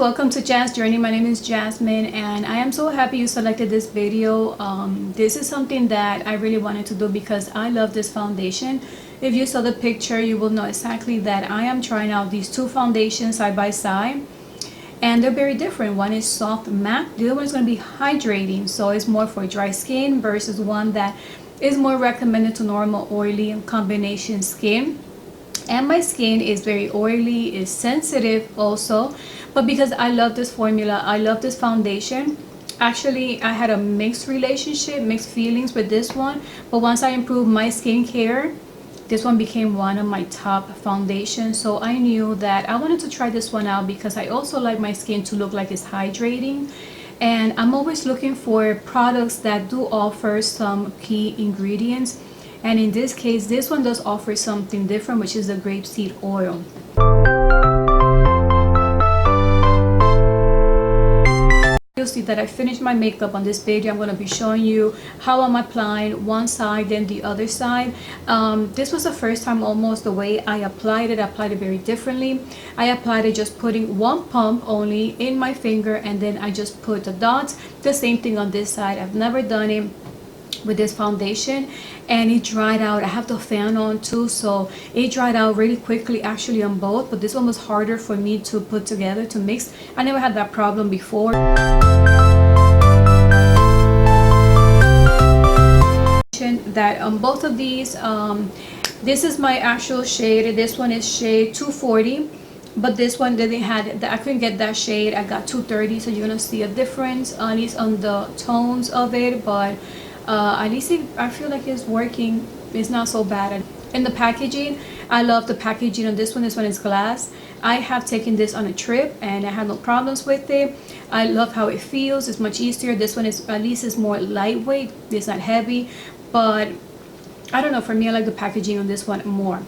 welcome to Jazz Journey. My name is Jasmine and I am so happy you selected this video. This is something that I really wanted to do because I love this foundation. If you saw the picture, you will know exactly that I am trying out these two foundations side by side, and they're very different. One is soft matte, the other one is going to be hydrating, so it's more for dry skin versus one that is more recommended to normal oily and combination skin. And my skin is very oily, is sensitive also, but because I love this formula, I love this foundation. Actually, I had a mixed relationship, mixed feelings with this one, but once I improved my skincare, this one became one of my top foundations. So I knew that I wanted to try this one out because I also like my skin to look like it's hydrating, and I'm always looking for products that do offer some key ingredients. And in this case, this one does offer something different, which is the grapeseed oil. You'll see that I finished my makeup on this video. I'm going to be showing you how I'm applying one side then the other side. This was the first time almost the way I applied it. I applied it very differently. I applied it just putting one pump only in my finger, and then I just put the dots. The same thing on this side. I've never done it with this foundation, and it dried out. I have the fan on too, so it dried out really quickly actually on both, but this one was harder for me to put together, to mix. I never had that problem before. That on both of these, this is my actual shade. This one is shade 240, but this one didn't have, I couldn't get that shade. I got 230, so you're gonna see a difference at least on the tones of it, but at least I feel like it's working. It's not so bad. In the packaging, I love the packaging on this one. This one is glass. I have taken this on a trip and I had no problems with it. I love how it feels. It's much easier. This one is at least is more lightweight. It's not heavy, but I don't know, for me I like the packaging on this one more.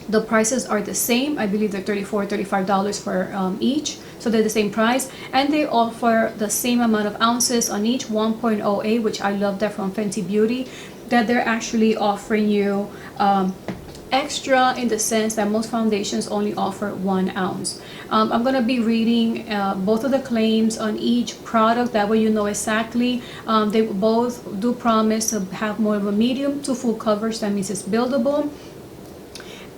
The prices are the same. I believe they're $35 for each, so they're the same price, and they offer the same amount of ounces on each, 1.08, which I love that from Fenty Beauty, that they're actually offering you extra in the sense that most foundations only offer 1 ounce. I'm going to be reading both of the claims on each product, that way you know exactly. They both do promise to have more of a medium to full coverage. That means it's buildable.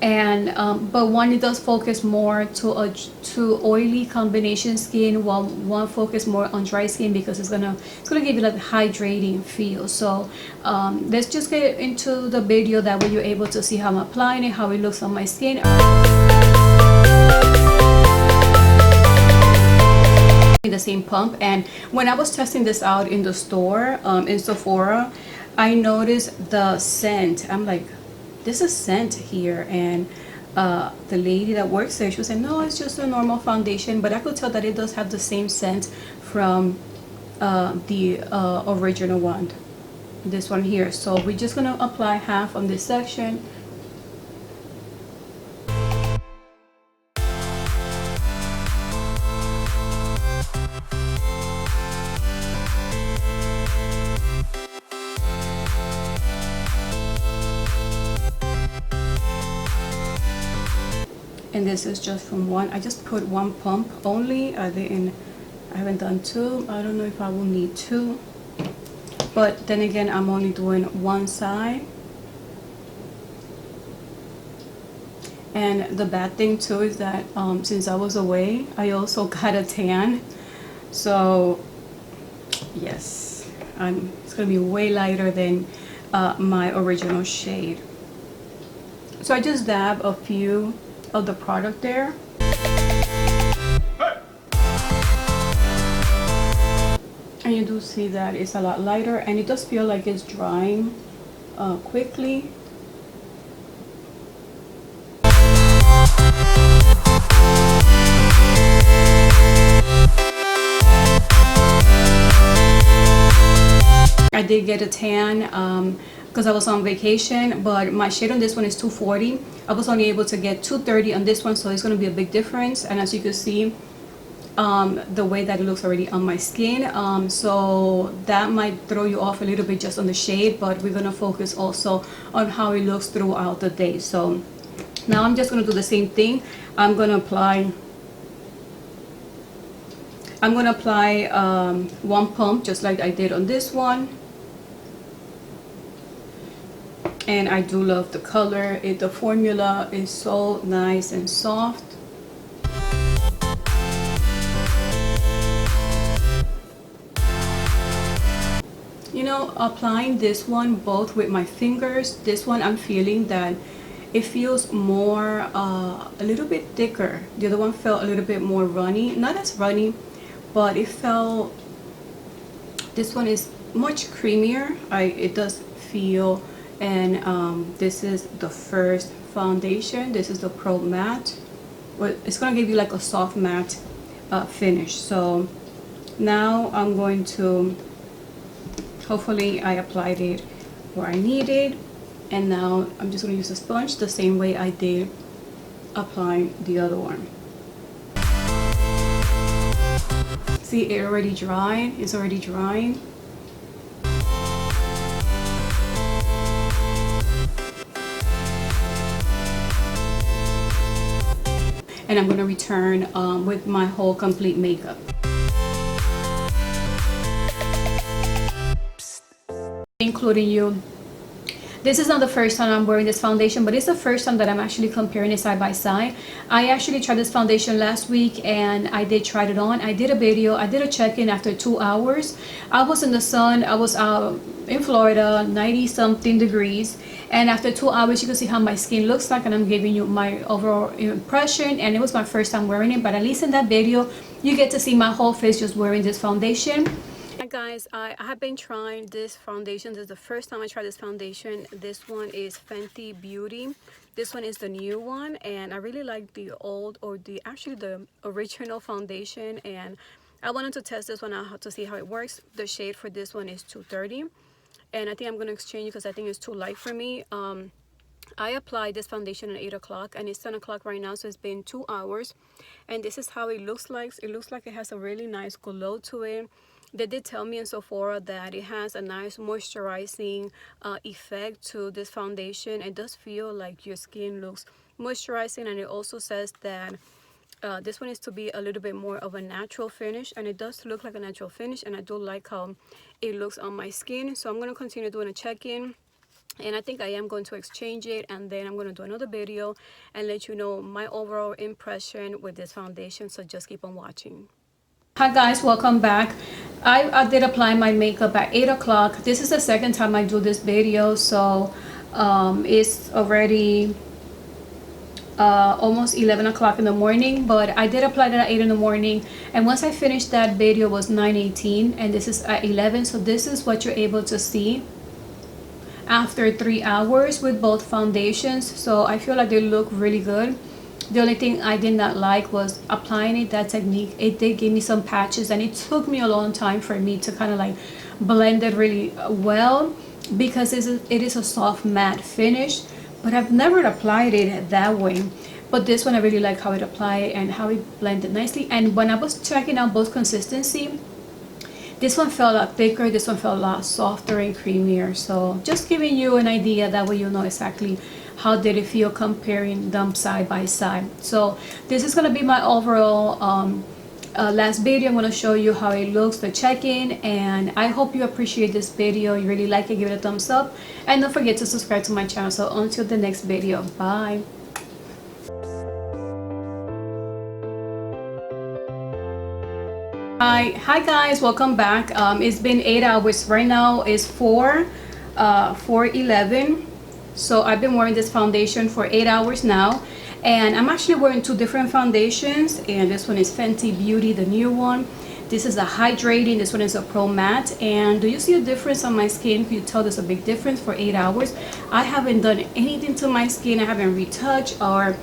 And but one, it does focus more to oily combination skin, while one focus more on dry skin because it's gonna give you like a hydrating feel. So let's just get into the video, that way you're able to see how I'm applying it, how it looks on my skin. The same pump. And when I was testing this out in the store, in Sephora, I noticed the scent. I'm like, there's a scent here, and the lady that works there, she was saying, no, it's just a normal foundation, but I could tell that it does have the same scent from the original one, this one here. So we're just gonna apply half on this section. And this is just from one. I just put one pump only. I haven't done two. I don't know if I will need two, but then again, I'm only doing one side. And the bad thing too is that since I was away, I also got a tan. So yes, it's gonna be way lighter than my original shade. So I just dab a few of the product there. And you do see that it's a lot lighter, and it does feel like it's drying quickly. I did get a tan because I was on vacation, but my shade on this one is 240. I was only able to get 230 on this one, so it's going to be a big difference. And as you can see, the way that it looks already on my skin, so that might throw you off a little bit just on the shade, but we're going to focus also on how it looks throughout the day. So Now I'm just going to do the same thing. I'm going to apply one pump just like I did on this one. And I do love the color. The formula is so nice and soft. You know, applying this one both with my fingers, this one I'm feeling that it feels more a little bit thicker. The other one felt a little bit more runny, not as runny, but it felt, this one is much creamier. It does feel. And this is the first foundation. This is the Pro Matte. Well, it's gonna give you like a soft matte finish. So now I'm going to, hopefully I applied it where I need it, and now I'm just gonna use a sponge the same way I did applying the other one. See, it already dried. It's already drying. And I'm going to return with my whole complete makeup. Including you. This is not the first time I'm wearing this foundation, but it's the first time that I'm actually comparing it side by side. I actually tried this foundation last week and I did try it on. I did a video, I did a check-in after 2 hours. I was in the sun, I was out in Florida, 90 something degrees. And after 2 hours, you can see how my skin looks like, and I'm giving you my overall impression. And it was my first time wearing it, but at least in that video, you get to see my whole face just wearing this foundation. Hi guys, I have been trying this foundation. This is the first time I tried this foundation. This one is Fenty Beauty. This one is the new one, and I really like the old, or the original foundation, and I wanted to test this one out to see how it works. The shade for this one is 230, and I think I'm going to exchange it because I think it's too light for me. I applied this foundation at 8 o'clock and it's 10 o'clock right now, so it's been 2 hours, and this is how it looks like. It looks like it has a really nice glow to it. They did tell me in Sephora that it has a nice moisturizing effect to this foundation. It does feel like your skin looks moisturizing, and it also says that this one is to be a little bit more of a natural finish, and it does look like a natural finish, and I do like how it looks on my skin. So I'm going to continue doing a check-in, and I think I am going to exchange it, and then I'm going to do another video and let you know my overall impression with this foundation. So just keep on watching. Hi guys, welcome back. I did apply my makeup at 8 o'clock. This is the second time I do this video, so it's already almost 11 o'clock in the morning, but I did apply that at 8 in the morning, and once I finished that video was 9:18, and this is at 11. So this is what you're able to see after 3 hours with both foundations. So I feel like they look really good. The only thing I did not like was applying it, that technique. It did give me some patches, and it took me a long time for me to kind of like blend it really well, because it is a soft matte finish, but I've never applied it that way. But this one I really like how it applied and how it blended nicely. And when I was checking out both consistency, this one felt a lot thicker, this one felt a lot softer and creamier. So just giving you an idea, that way you know exactly how did it feel comparing them side by side. So this is going to be my overall last video. I'm going to show you how it looks, the check-in, and I hope you appreciate this video. You really like it, give it a thumbs up, and don't forget to subscribe to my channel. So until the next video, bye. Hi guys, welcome back. It's been 8 hours. Right now is 4:11. So I've been wearing this foundation for 8 hours now, and I'm actually wearing two different foundations, and this one is Fenty Beauty, the new one. This is a hydrating, this one is a Pro Matte. And do you see a difference on my skin? Can you tell there's a big difference for 8 hours? I haven't done anything to my skin. I haven't retouched or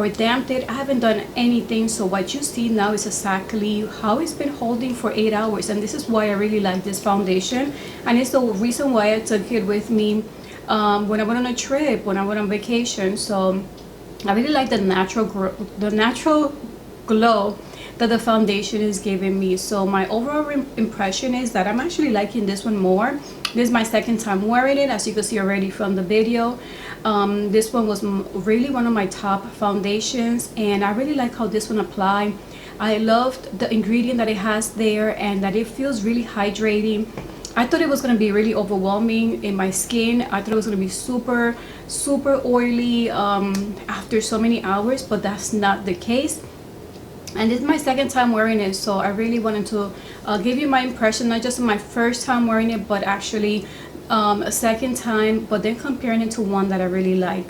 damped it. I haven't done anything. So what you see now is exactly how it's been holding for 8 hours, and this is why I really like this foundation, and it's the reason why I took it with me when I went on a trip, when I went on vacation. So I really like the natural glow that the foundation is giving me. So my overall impression is that I'm actually liking this one more. This is my second time wearing it, as you can see already from the video. This one was really one of my top foundations, and I really like how this one applied. I loved the ingredient that it has there, and that it feels really hydrating. I thought it was going to be really overwhelming in my skin. I thought it was going to be super oily after so many hours, but that's not the case. And this is my second time wearing it, so I really wanted to give you my impression, not just my first time wearing it, but actually a second time, but then comparing it to one that I really like.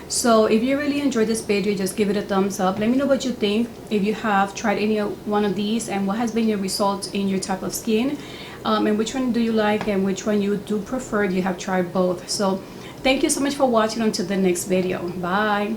So if you really enjoyed this video, just give it a thumbs up. Let me know what you think, if you have tried any one of these, and what has been your results in your type of skin, and which one do you like and which one you do prefer if you have tried both. So thank you so much for watching. Until the next video, bye.